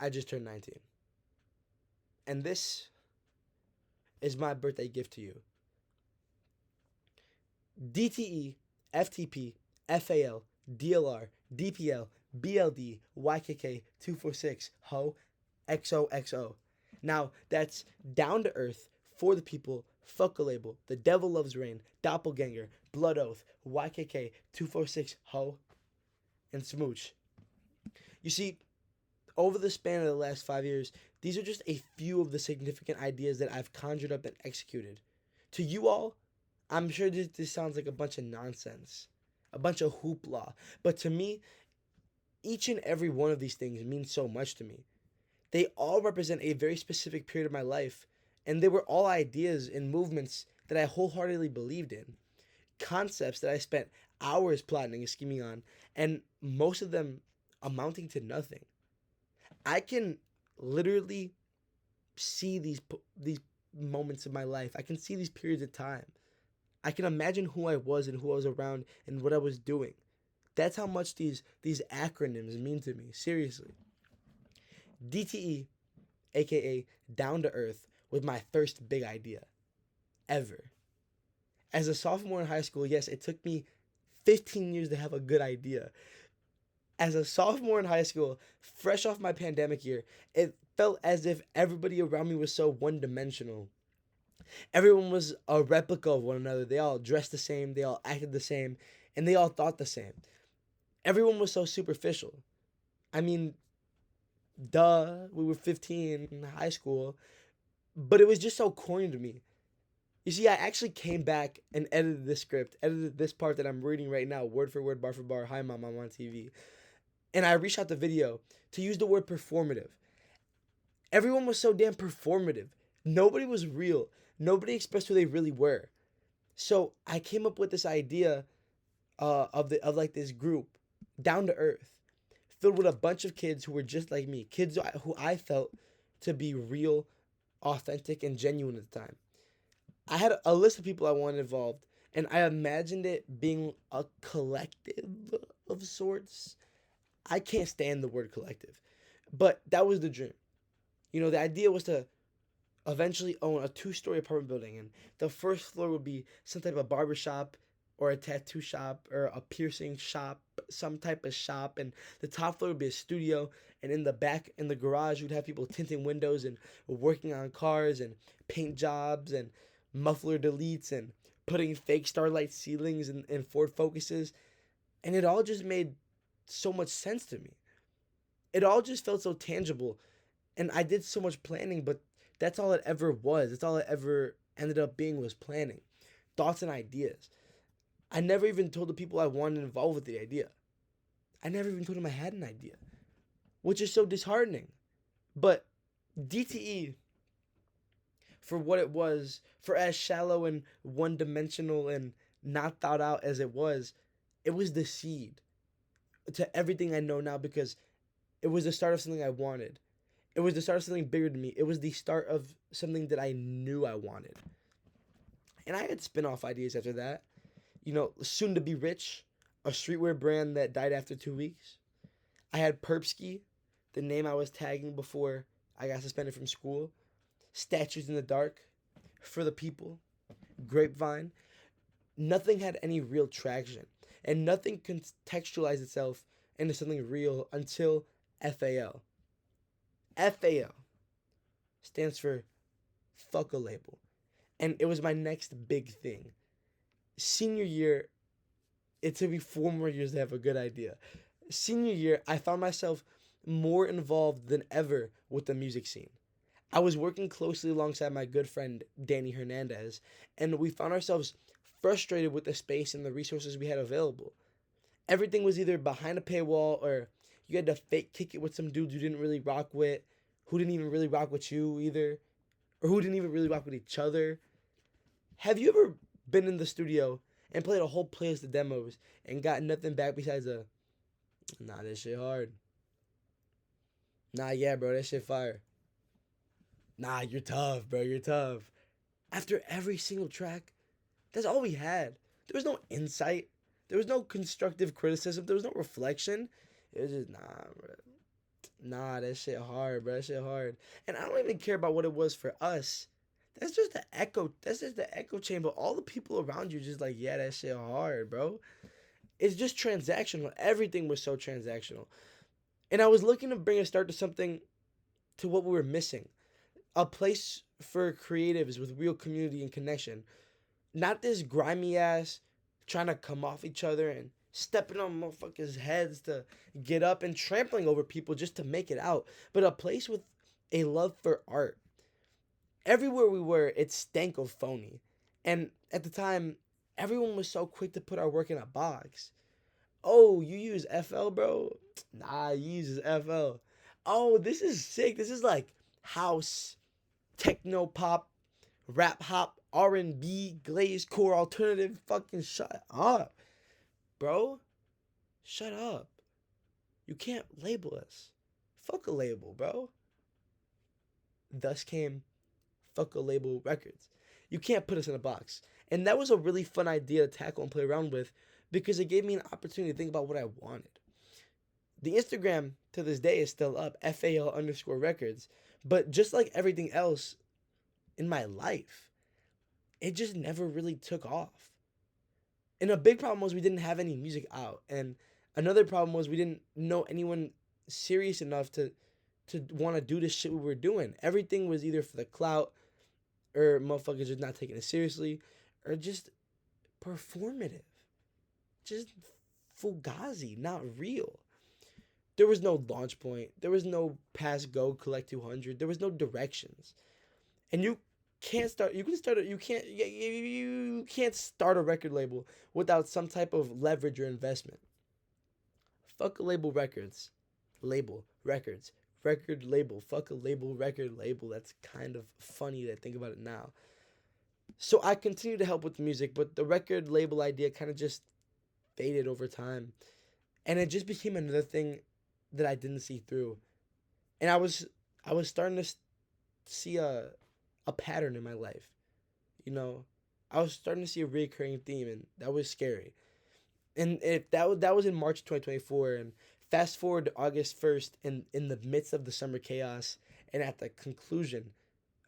I just turned 19. And this is my birthday gift to you. DTE, FTP, FAL, DLR, DPL, BLD, YKK 246, HO, XOXO. Now, that's down to earth, for the people, fuck a label, the devil loves rain, doppelganger, blood oath, YKK 246, HO, and smooch. You see, over the span of the last 5 years, these are just a few of the significant ideas that I've conjured up and executed. To you all, I'm sure this sounds like a bunch of nonsense, a bunch of hoopla. But to me, each and every one of these things means so much to me. They all represent a very specific period of my life, and they were all ideas and movements that I wholeheartedly believed in. Concepts that I spent hours plotting and scheming on, and most of them amounting to nothing. I can literally see these moments of my life. I can see these periods of time. I can imagine who I was and who I was around and what I was doing. That's how much these acronyms mean to me. Seriously. DTE, aka Down to Earth, was my first big idea ever. As a sophomore in high school, yes, it took me 15 years to have a good idea. As a sophomore in high school, fresh off my pandemic year, it felt as if everybody around me was so one dimensional. Everyone was a replica of one another. They all dressed the same, they all acted the same, and they all thought the same. Everyone was so superficial. I mean, duh, we were 15 in high school, but it was just so corny to me. You see, I actually came back and edited this script, edited this part that I'm reading right now, word for word, bar for bar. Hi, Mom, I'm on TV. And I reshot the video to use the word performative. Everyone was so damn performative. Nobody was real. Nobody expressed who they really were. So I came up with this idea of like this group, down to earth, filled with a bunch of kids who were just like me, kids who I felt to be real, authentic, and genuine at the time. I had a list of people I wanted involved, and I imagined it being a collective of sorts. I can't stand the word collective, but that was the dream. You know, the idea was to eventually own a two-story apartment building, and the first floor would be some type of barber shop or a tattoo shop or a piercing shop, some type of shop, and the top floor would be a studio, and in the back, in the garage, you'd have people tinting windows and working on cars and paint jobs and muffler deletes and putting fake starlight ceilings and Ford Focuses, and it all just made so much sense to me. It all just felt so tangible, and I did so much planning, but that's all it ever was. That's all it ever ended up being, was planning, thoughts and ideas. I never even told the people I wanted involved with the idea. I never even told them I had an idea, which is so disheartening. But DTE, for what it was, for as shallow and one dimensional and not thought out as it was the seed to everything I know now, because it was the start of something I wanted. It was the start of something bigger than me. It was the start of something that I knew I wanted. And I had spin off ideas after that. You know, soon to be rich, a streetwear brand that died after 2 weeks. I had Perpski, the name I was tagging before I got suspended from school. Statues in the Dark, For the People, Grapevine. Nothing had any real traction, and nothing contextualized itself into something real until FAL. FAL stands for fuck a label. And it was my next big thing. Senior year, it took me 4 more years to have a good idea. Senior year, I found myself more involved than ever with the music scene. I was working closely alongside my good friend Danny Hernandez, and we found ourselves frustrated with the space and the resources we had available. Everything was either behind a paywall, or you had to fake kick it with some dudes you didn't really rock with, who didn't even really rock with you either, or who didn't even really rock with each other. Have you ever been in the studio and played a whole playlist of demos and got nothing back besides a, nah, this shit hard. Nah, yeah, bro, that shit fire. Nah, you're tough, bro, you're tough. After every single track, that's all we had. There was no insight. There was no constructive criticism. There was no reflection. It was just, nah, bro. Nah, that shit hard, bro. That shit hard. And I don't even care about what it was for us. That's just the echo. That's just the echo chamber. All the people around you just like, yeah, that shit hard, bro. It's just transactional. Everything was so transactional. And I was looking to bring a start to something, to what we were missing. A place for creatives with real community and connection. Not this grimy ass trying to come off each other and stepping on motherfuckers' heads to get up and trampling over people just to make it out. But a place with a love for art. Everywhere we were, it stank of phony. And at the time, everyone was so quick to put our work in a box. Oh, you use FL, bro? Nah, you use FL. Oh, this is sick. This is like house, techno pop, rap hop, R&B, glazed core, alternative. Fucking shut up, bro. Shut up. You can't label us. Fuck a label, bro. Thus came Fuck a Label Records. You can't put us in a box. And that was a really fun idea to tackle and play around with because it gave me an opportunity to think about what I wanted. The Instagram to this day is still up, FAL_records. But just like everything else in my life, it just never really took off. And a big problem was we didn't have any music out. And another problem was we didn't know anyone serious enough to want to do this shit we were doing. Everything was either for the clout or motherfuckers just not taking it seriously or just performative. Just fugazi, not real. There was no launch point. There was no pass go collect 200. There was no directions. And you can't start you can't start a record label without some type of leverage or investment. Fuck a label records. Label records. Record label. Fuck a label record label. That's kind of funny to think about it now. So I continued to help with the music, but the record label idea kind of just faded over time. And it just became another thing that I didn't see through. And I was starting to see a pattern in my life. You know, I was starting to see a recurring theme, and that was scary. And that was in March 2024, and fast forward to August 1st, in the midst of the summer chaos, and at the conclusion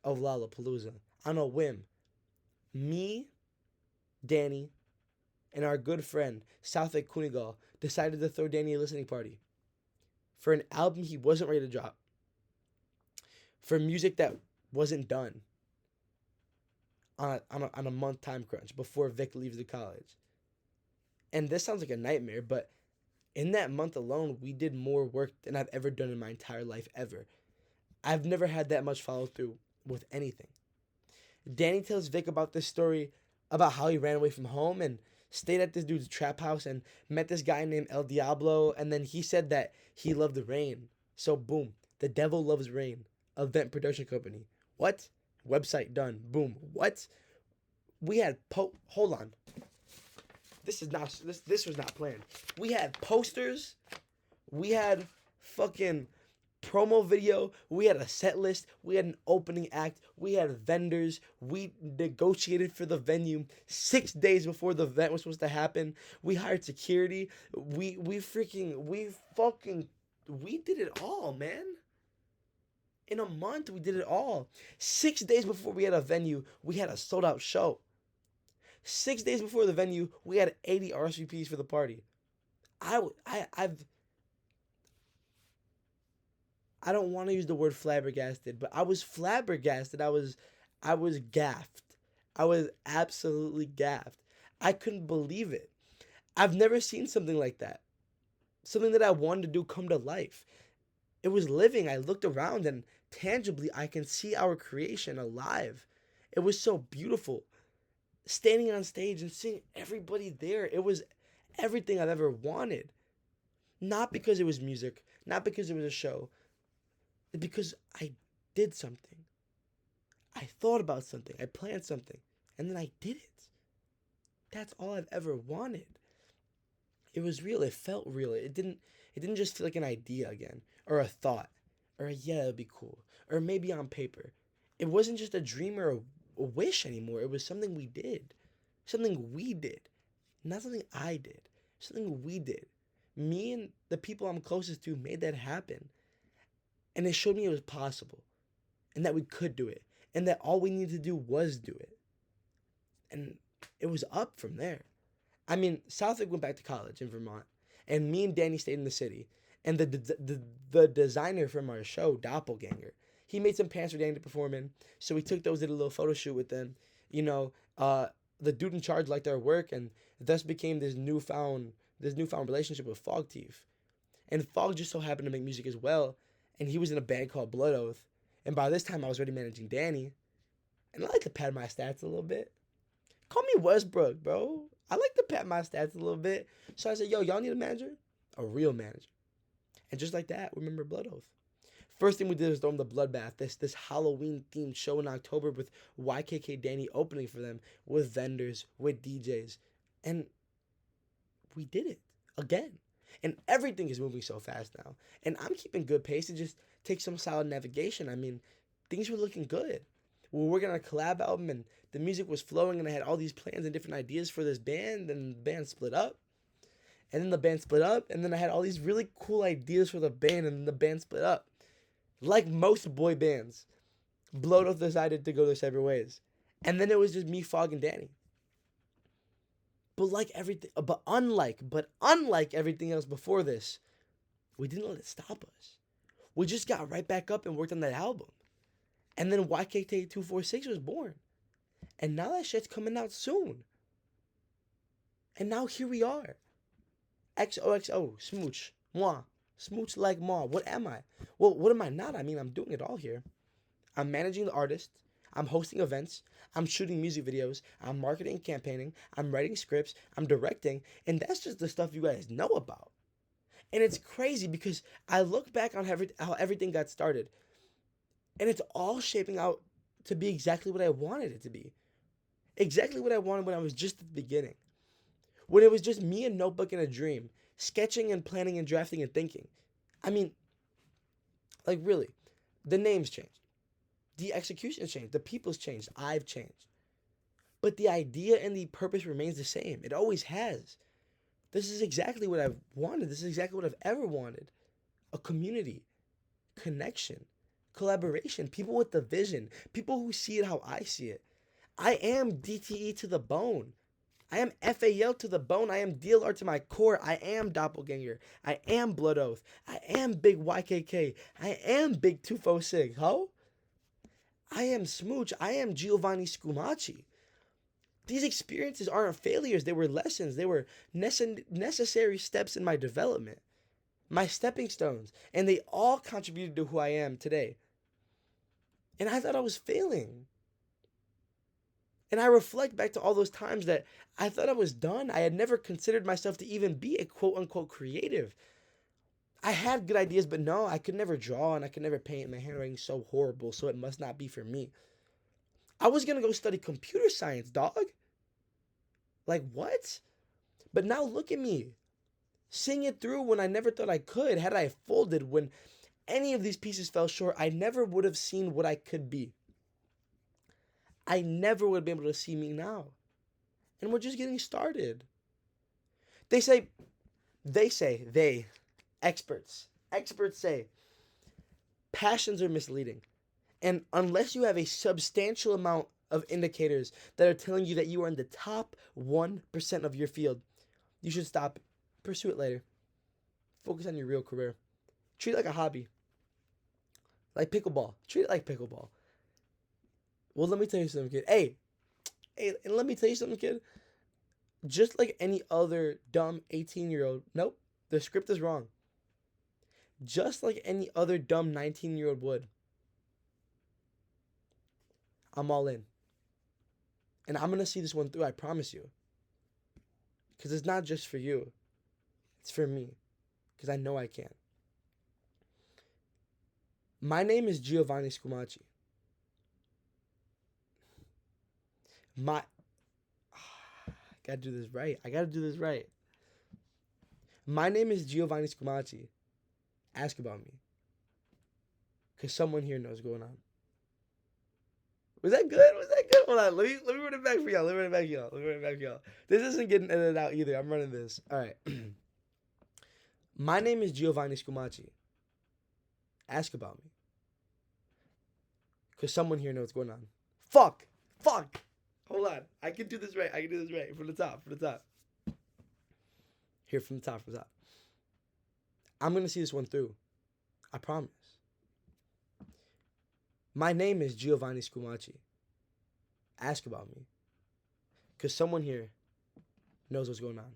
of Lollapalooza, on a whim, me, Danny, and our good friend Southwick Kunigal decided to throw Danny a listening party for an album he wasn't ready to drop, for music that wasn't done on a month time crunch before Vic leaves the college. And this sounds like a nightmare, but in that month alone, we did more work than I've ever done in my entire life ever. I've never had that much follow through with anything. Danny tells Vic about this story about how he ran away from home and stayed at this dude's trap house and met this guy named El Diablo, and then he said that he loved the rain. So boom, The Devil Loves Rain, event production company. What? Website done. Boom. What? We had hold on. This was not planned. We had posters. We had fucking promo video. We had a set list. We had an opening act. We had vendors. We negotiated for the venue 6 days before the event was supposed to happen. We hired security. We did it all, man. In a month, we did it all. 6 days before we had a venue, we had a sold out show. 6 days before the venue, we had 80 RSVPs for the party. I don't want to use the word flabbergasted, but I was flabbergasted. I was gaffed. I was absolutely gaffed. I couldn't believe it. I've never seen something like that. Something that I wanted to do come to life. It was living. I looked around and tangibly I can see our creation alive. It was so beautiful. Standing on stage and seeing everybody there. It was everything I've ever wanted. Not because it was music, not because it was a show, because I did something. I thought about something. I planned something. And then I did it. That's all I've ever wanted. It was real. It felt real. It didn't just feel like an idea again. Or a thought. Or a, yeah, it'd be cool. Or maybe on paper. It wasn't just a dream or a wish anymore. It was something we did. Something we did. Not something I did. Something we did. Me and the people I'm closest to made that happen. And it showed me it was possible and that we could do it and that all we needed to do was do it. And it was up from there. I mean, Southwick went back to college in Vermont, and me and Danny stayed in the city. And the designer from our show, Doppelganger, he made some pants for Danny to perform in. So we took those, did a little photo shoot with them. You know, the dude in charge liked our work, and thus became this newfound relationship with Fog Thief. And Fog just so happened to make music as well, and he was in a band called Blood Oath. And by this time, I was already managing Danny, and I like to pad my stats a little bit. Call me Westbrook, bro. I like to pat my stats a little bit. So I said, yo, y'all need a manager? A real manager. And just like that, remember Blood Oath. First thing we did was throw them the Bloodbath, this Halloween themed show in October with YKK Danny opening for them, with vendors, with DJs. And we did it again. And everything is moving so fast now. And I'm keeping good pace. It just takes some solid navigation. I mean, things were looking good. We were working on a collab album, and the music was flowing, and I had all these plans and different ideas for this band, and the band split up. And then the band split up, and then I had all these really cool ideas for the band, and then the band split up. Like most boy bands, Blood Oath decided to go their separate ways. And then it was just me, Fog, and Danny. But unlike everything else before this, we didn't let it stop us. We just got right back up and worked on that album. And then YKK 246 was born. And now that shit's coming out soon. And now here we are. XOXO, smooch, moi, smooch like moi. What am I? Well, what am I not? I mean, I'm doing it all here. I'm managing the artist. I'm hosting events. I'm shooting music videos. I'm marketing and campaigning. I'm writing scripts. I'm directing. And that's just the stuff you guys know about. And it's crazy because I look back on how everything got started. And it's all shaping out to be exactly what I wanted it to be. Exactly what I wanted when I was just at the beginning. When it was just me, a notebook, and a dream. Sketching and planning and drafting and thinking. I mean, like really, the names changed. The execution changed. The people's changed. I've changed. But the idea and the purpose remains the same. It always has. This is exactly what I've wanted. This is exactly what I've ever wanted. A community. Connection. Collaboration. People with the vision. People who see it how I see it. I am DTE to the bone. I am FAL to the bone. I am DLR to my core. I am Doppelganger. I am Blood Oath. I am Big YKK. I am Big 246. Ho? I am Smooch. I am Giovanni Scumacci. These experiences aren't failures. They were lessons. They were necessary steps in my development. My stepping stones. And they all contributed to who I am today. And I thought I was failing. And I reflect back to all those times that I thought I was done. I had never considered myself to even be a quote-unquote creative. I had good ideas, but no, I could never draw and I could never paint. My handwriting's so horrible, so it must not be for me. I was going to go study computer science, dog. Like, what? But now look at me. Seeing it through when I never thought I could. Had I folded when any of these pieces fell short, I never would have seen what I could be. I never would be able to see me now. And we're just getting started. They, experts say, passions are misleading. And unless you have a substantial amount of indicators that are telling you that you are in the top 1% of your field, you should stop. Pursue it later. Focus on your real career. Treat it like a hobby. Like pickleball. Treat it like pickleball. Well, let me tell you something, kid. Hey, and let me tell you something, kid. Just like any other dumb 18-year-old, nope, the script is wrong. Just like any other dumb 19-year-old would. I'm all in. And I'm going to see this one through, I promise you. Because it's not just for you. It's for me. Because I know I can. My name is Giovanni Scumacci. I gotta do this right. My name is Giovanni Scumacci. Ask about me. Because someone here knows what's going on. Was that good? Hold on. Let me run it back for y'all. This isn't getting edited out either. I'm running this. All right. My name is Giovanni Scumacci. Ask about me. Because someone here knows what's going on. Fuck. Hold on. I can do this right. From the top. Here, from the top. I'm going to see this one through. I promise. My name is Giovanni Scumaci. Ask about me. Because someone here knows what's going on.